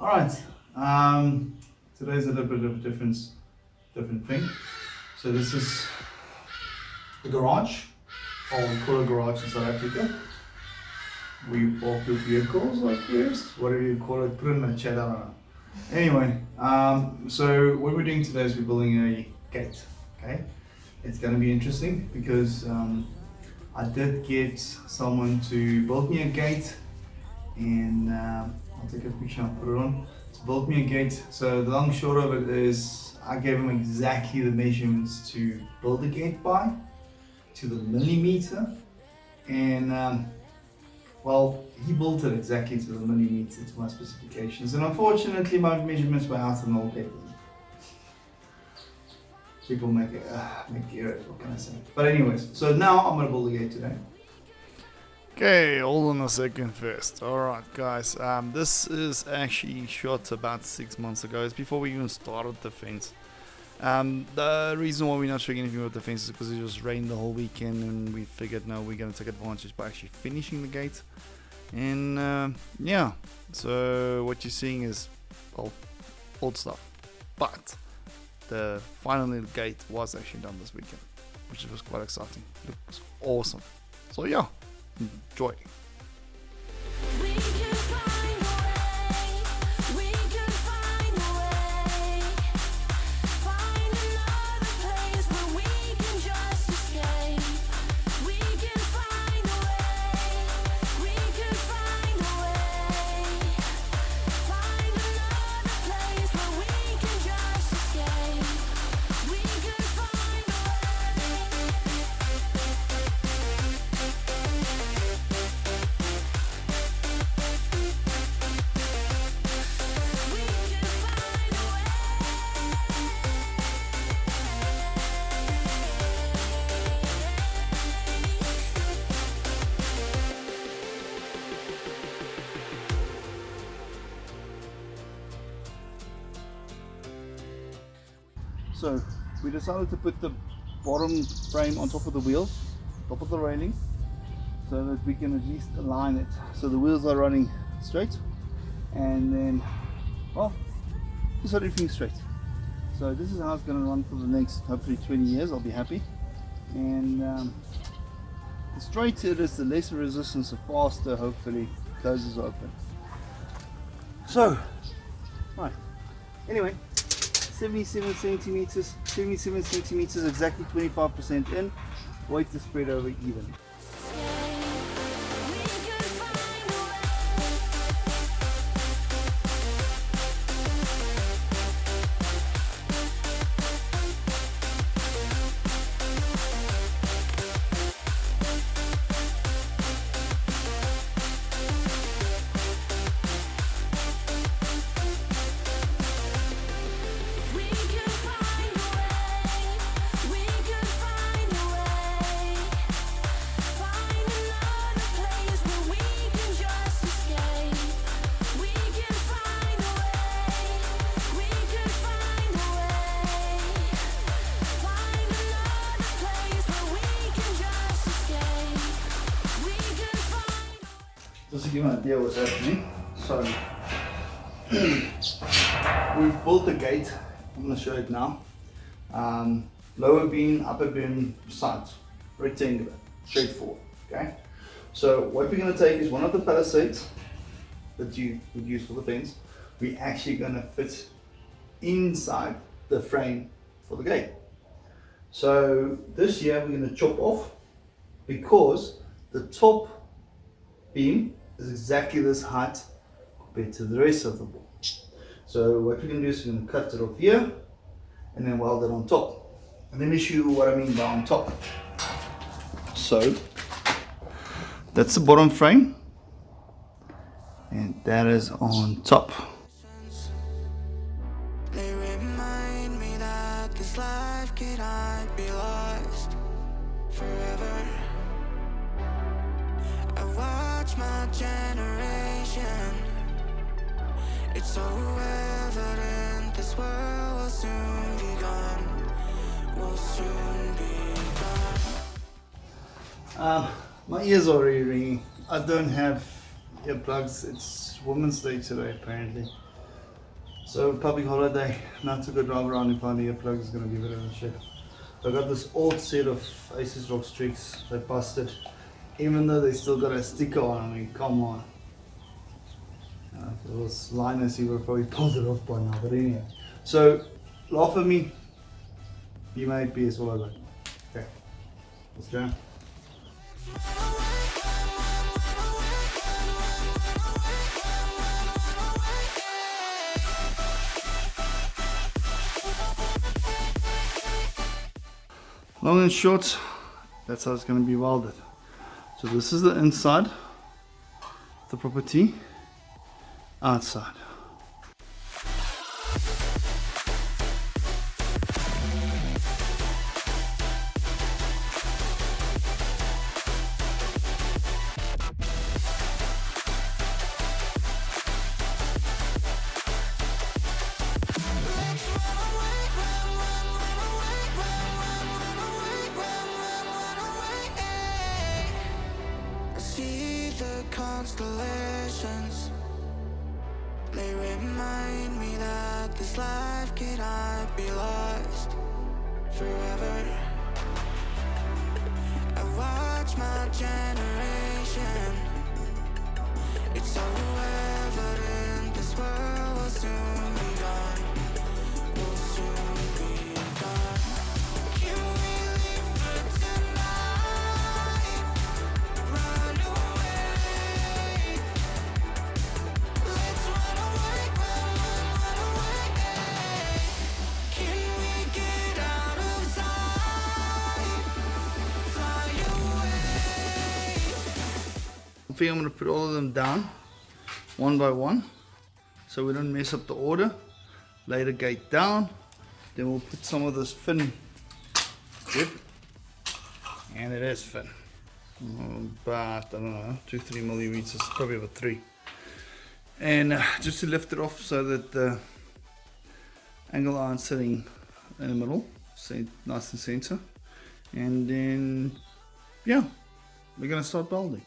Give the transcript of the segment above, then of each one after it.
All right. Today's a little bit of a different thing. So this is the garage, or we call it garage in South Africa. We park your vehicles like this. Whatever you call it, put it in the chat. I don't know. Anyway, so what we're doing today is we're building a gate. Okay, it's going to be interesting because I did get someone to build me a gate, and I'll take a picture and put it on. To build me a gate. So the long and short of it is, I gave him exactly the measurements to build the gate by, to the millimeter, and well, he built it exactly to the millimeter to my specifications, and unfortunately my measurements were out in old paper. People make errors, what can I say? But anyways, so now I'm gonna build a gate today. Okay, hold on a second first. Alright guys, this is actually shot about 6 months ago. It's before we even started the fence. The reason why we're not showing anything with the fence is because it just rained the whole weekend, and we figured no, we're going to take advantage by actually finishing the gate. And yeah, so what you're seeing is old stuff. But the final gate was actually done this weekend, which was quite exciting. Looks awesome. So yeah, enjoy. So we decided to put the bottom frame on top of the wheels, top of the railing, so that we can at least align it. So the wheels are running straight, and then, well, just everything straight. So this is how it's going to run for the next, hopefully 20 years, I'll be happy. And the straighter it is, the less resistance, the faster, hopefully, closes open. So, right, anyway, 77 centimeters, exactly 25% in. Weight to spread over even. Just to give you an idea what's happening. So we've built the gate. I'm going to show it now. Lower beam, upper beam, sides, rectangular, straightforward. Okay. So what we're going to take is one of the palisades that you would use for the fence. We're actually going to fit inside the frame for the gate. So this year we're going to chop off, because the top beam is exactly this height compared to the rest of the board. So what we're going to do is we're going to cut it off here and then weld it on top. And let me show you what I mean by on top. So that's the bottom frame, and that is on top. They remind me that this life cannot be lost forever. I watch my generation. It's so evident this world will soon be gone. Will soon be gone. My ears are already ringing. I don't have earplugs. It's Women's Day today, apparently. So public holiday, not to go drive around and find the earplugs is going to be a bit of a shit. I got this old set of Aces Rock Streaks. They busted, even though they still got a sticker on. I mean, come on. If it was Linus, he would have probably pulled it off by now. But anyway, so laugh at me. You made be as well as I. Okay, let's go. Long and short, that's how it's going to be welded. So this is the inside, the property, outside. See the constellations. They remind me that this life cannot be lost forever. I watch my generation. It's so evident this world will soon be gone. Will soon be gone. Can we live for tonight? Run away. Let's run away, run away. Can we get out of sight? Fly away. I think I'm going to put all of them down, one by one, so we don't mess up the order. Lay the gate down, then we'll put some of this fin. Yep. And it is fin. About, I don't know, 2-3 millimeters, probably about 3. And just to lift it off so that the angle iron sitting in the middle, so nice and center. And then, yeah, we're gonna start welding.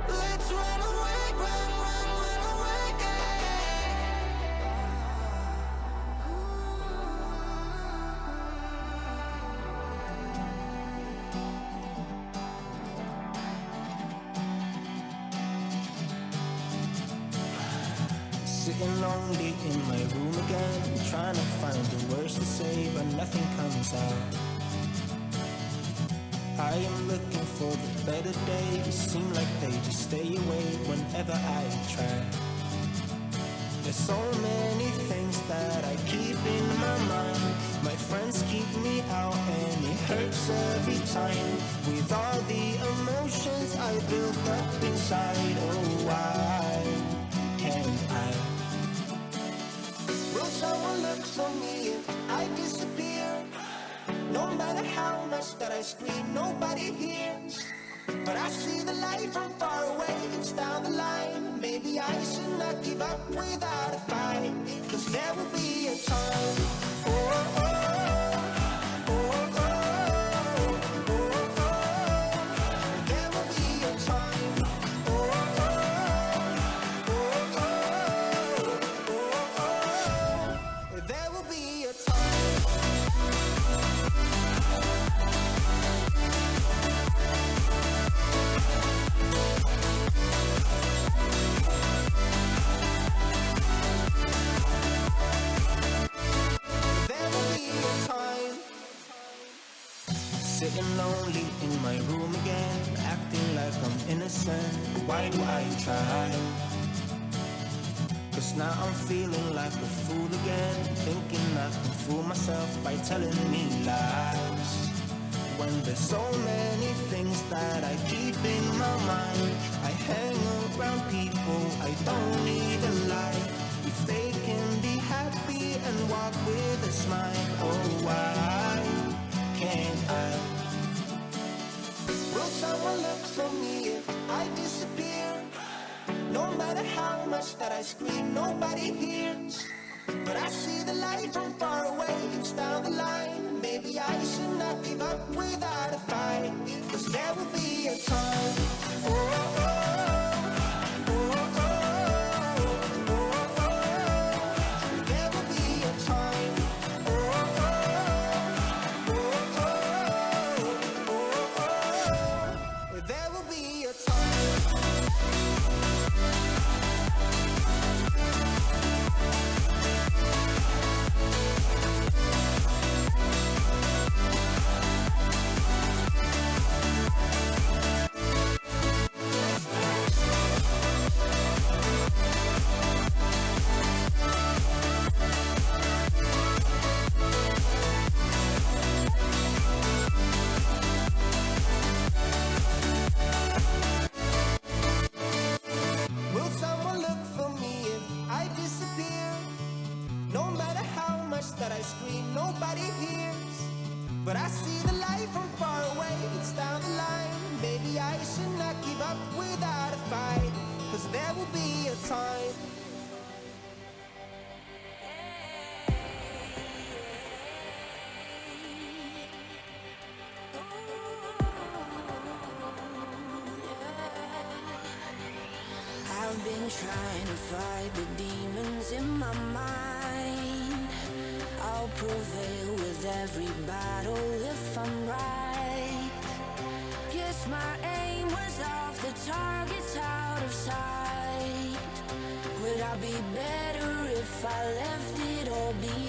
Let's run away, run away. Sitting lonely in my room again, trying to find the words to say, but nothing comes out. I am looking for the better days, seem like they just stay away whenever I try. There's so many things that I keep in my mind. My friends keep me out and it hurts every time. With all the emotions I built up inside, oh why can't I? Will someone look for me if I disappear? No matter how much that I scream, nobody hears. But I see the light from far away, it's down the line. Maybe I should not give up without a fight, 'cause there will be a time. Oh, oh, oh, oh, oh, oh, oh. There will be a time. Oh, oh, oh, oh, oh, oh. There will be a time. sitting lonely in my room again, acting like I'm innocent. Why do I try? Cause now I'm feeling like a fool again, thinking I can fool myself by telling me lies. When there's so many things that I keep in my mind, I hang around people I don't even like. If they can be happy and walk with a smile, oh why can't I? Will someone look for me if I disappear? No matter how much that I scream, nobody hears. But I see the light from far away, it's down the line. Maybe I should not give up without a fight, cause there will be a time. Oh, oh, oh, oh, oh, oh, oh. There will be a time. Oh, oh, oh, oh, oh, oh, oh. There will be a time. Will someone look for me if I disappear? No matter how much that I scream, nobody hears. But I see the light from far away, it's down the line. Maybe I should not give up without a fight, cause there will be a time. I've been trying to fight the demons in my mind. I'll prevail with every battle if I'm right. Guess my aim was off, the target's out of sight. Would I be better if I left it all behind?